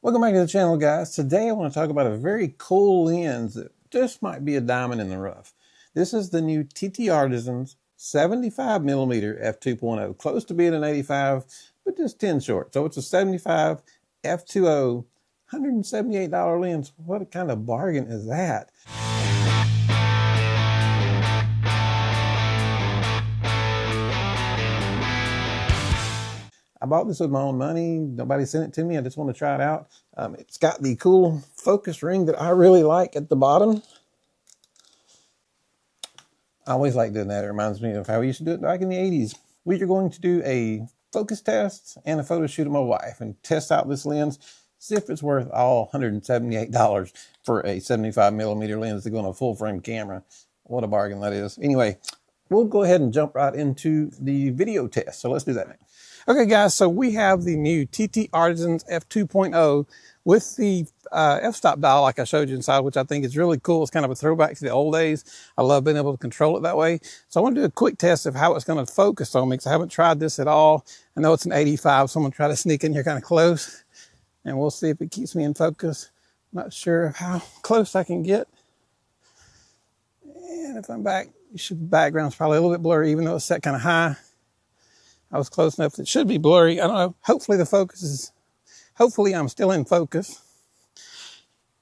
Welcome back to the channel, guys. Today I want to talk about a very cool lens that just might be a diamond in the rough. This is the new TTartisan 75mm f2.0, close to being an 85, but just 10 short. So it's a 75 f2.0, $178 lens. What kind of bargain is that? I bought this with my own money. Nobody sent it to me. I just want to try it out. It's got the cool focus ring that I really like at the bottom. I always like doing that. It reminds me of how we used to do it back in the 80s. We are going to do a focus test and a photo shoot of my wife and test out this lens, see if it's worth all $178 for a 75mm lens to go on a full frame camera. What a bargain that is. Anyway, we'll go ahead and jump right into the video test. So let's do that now. Okay, guys, so we have the new TTartisan f2.0 with the f-stop dial like I showed you inside, which I think is really cool. It's kind of a throwback to the old days. I love being able to control it that way. So I want to do a quick test of how it's going to focus on me because I haven't tried this at all. I know it's an 85, so I'm going to try to sneak in here kind of close, and we'll see if it keeps me in focus. I'm not sure how close I can get. And if I'm back, the background's probably a little bit blurry, even though it's set kind of high. I was close enough that it should be blurry. I don't know. Hopefully the focus is, hopefully I'm still in focus.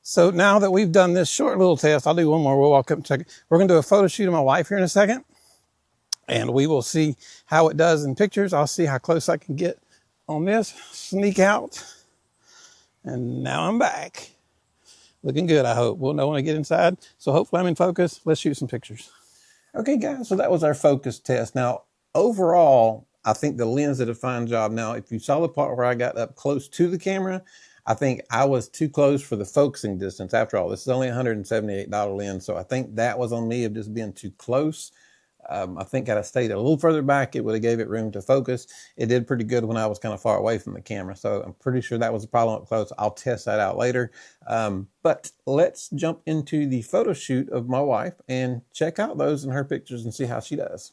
So now that we've done this short little test, I'll do one more. We'll walk up and check it. We're going to do a photo shoot of my wife here in a second. And we will see how it does in pictures. I'll see how close I can get on this. Sneak out. And now I'm back. Looking good, I hope. We'll know when I get inside. So hopefully I'm in focus. Let's shoot some pictures. Okay, guys, so that was our focus test. Now, overall, I think the lens did a fine job. Now, if you saw the part where I got up close to the camera, I think I was too close for the focusing distance. After all, this is only a $178 lens, so I think that was on me of just being too close. I think had I stayed a little further back, it would have gave it room to focus. It did pretty good when I was kind of far away from the camera, so I'm pretty sure that was a problem up close. I'll test that out later. But let's jump into the photo shoot of my wife and check out those and her pictures and see how she does.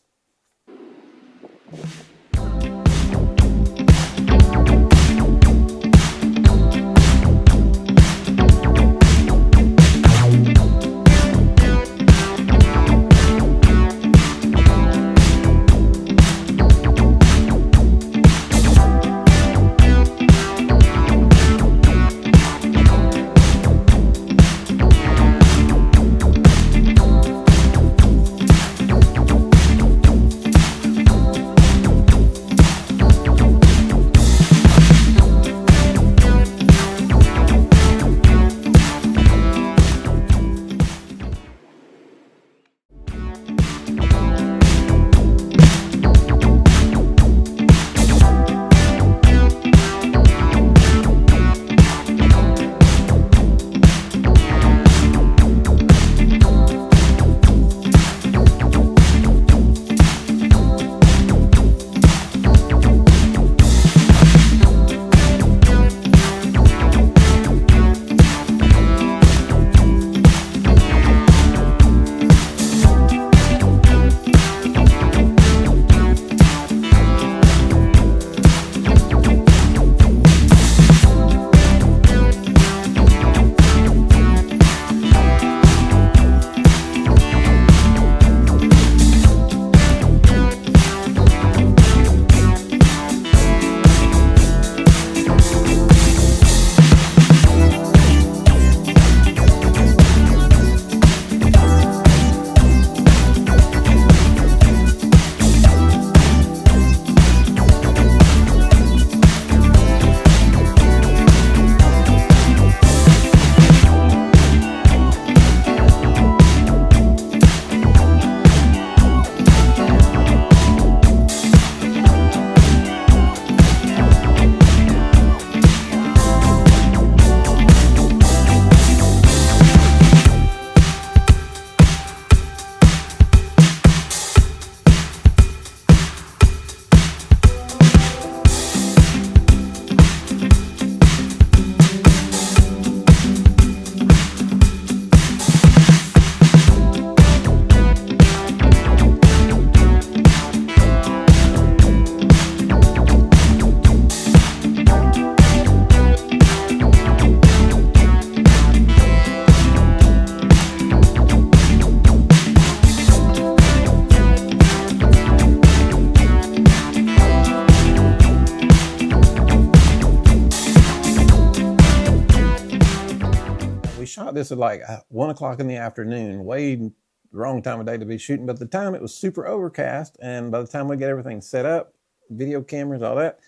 shot this at like 1 o'clock in the afternoon, way wrong time of day to be shooting. But at the time it was super overcast, and by the time we get everything set up, video cameras, all that,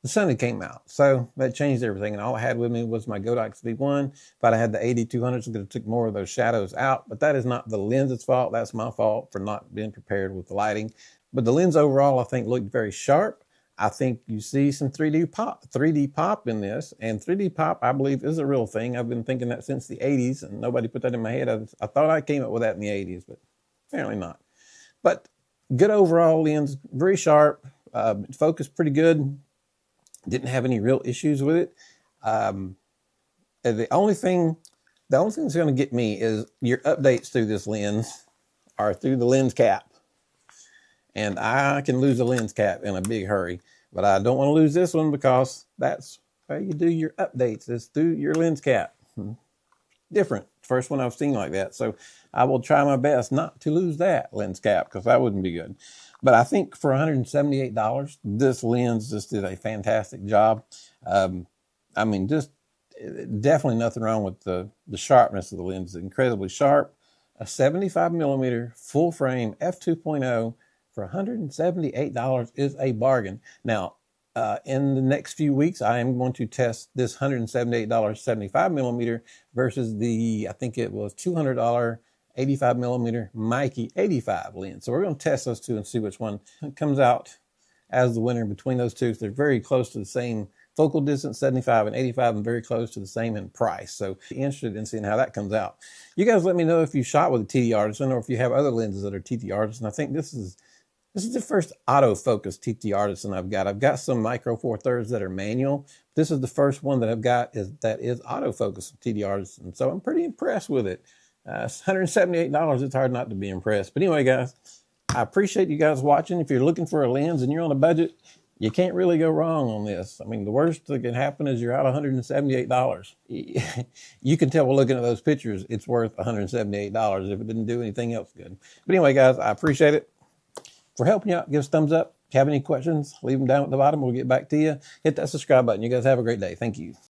the sun had came out. So that changed everything. And all I had with me was my Godox V1. If I'd had the 8200s, I could have took more of those shadows out. But that is not the lens's fault. That's my fault for not being prepared with the lighting. But the lens overall, I think, looked very sharp. I think you see some 3D pop in this. And 3D pop, I believe, is a real thing. I've been thinking that since the 80s, and nobody put that in my head. I thought I came up with that in the 80s, but apparently not. But good overall lens, very sharp, focused pretty good. Didn't have any real issues with it. The only thing that's going to get me is your updates through this lens are through the lens cap. And I can lose a lens cap in a big hurry, but I don't want to lose this one because that's how you do your updates, is through your lens cap. Different. First one I've seen like that. So I will try my best not to lose that lens cap, because that wouldn't be good. But I think for $178, this lens just did a fantastic job. I mean, just definitely nothing wrong with the sharpness of the lens. It's incredibly sharp. A 75mm full frame f2.0 for $178 is a bargain. Now, in the next few weeks, I am going to test this $178 75mm versus the, I think it was $200 85mm Mikey 85 lens. So we're going to test those two and see which one comes out as the winner between those two. They're very close to the same focal distance, 75 and 85, and very close to the same in price. So interested in seeing how that comes out. You guys let me know if you shot with a TTartisan or if you have other lenses that are TTartisan. I think this is the first autofocus TTartisan I've got. I've got some micro four thirds that are manual. This is the first one that I've got that is autofocus TTartisan. So I'm pretty impressed with it. $178, it's hard not to be impressed. But anyway, guys, I appreciate you guys watching. If you're looking for a lens and you're on a budget, you can't really go wrong on this. I mean, the worst that can happen is you're out $178. You can tell by looking at those pictures, it's worth $178 if it didn't do anything else good. But anyway, guys, I appreciate it. For helping you out, give us a thumbs up. If you have any questions, leave them down at the bottom. We'll get back to you. Hit that subscribe button. You guys have a great day. Thank you.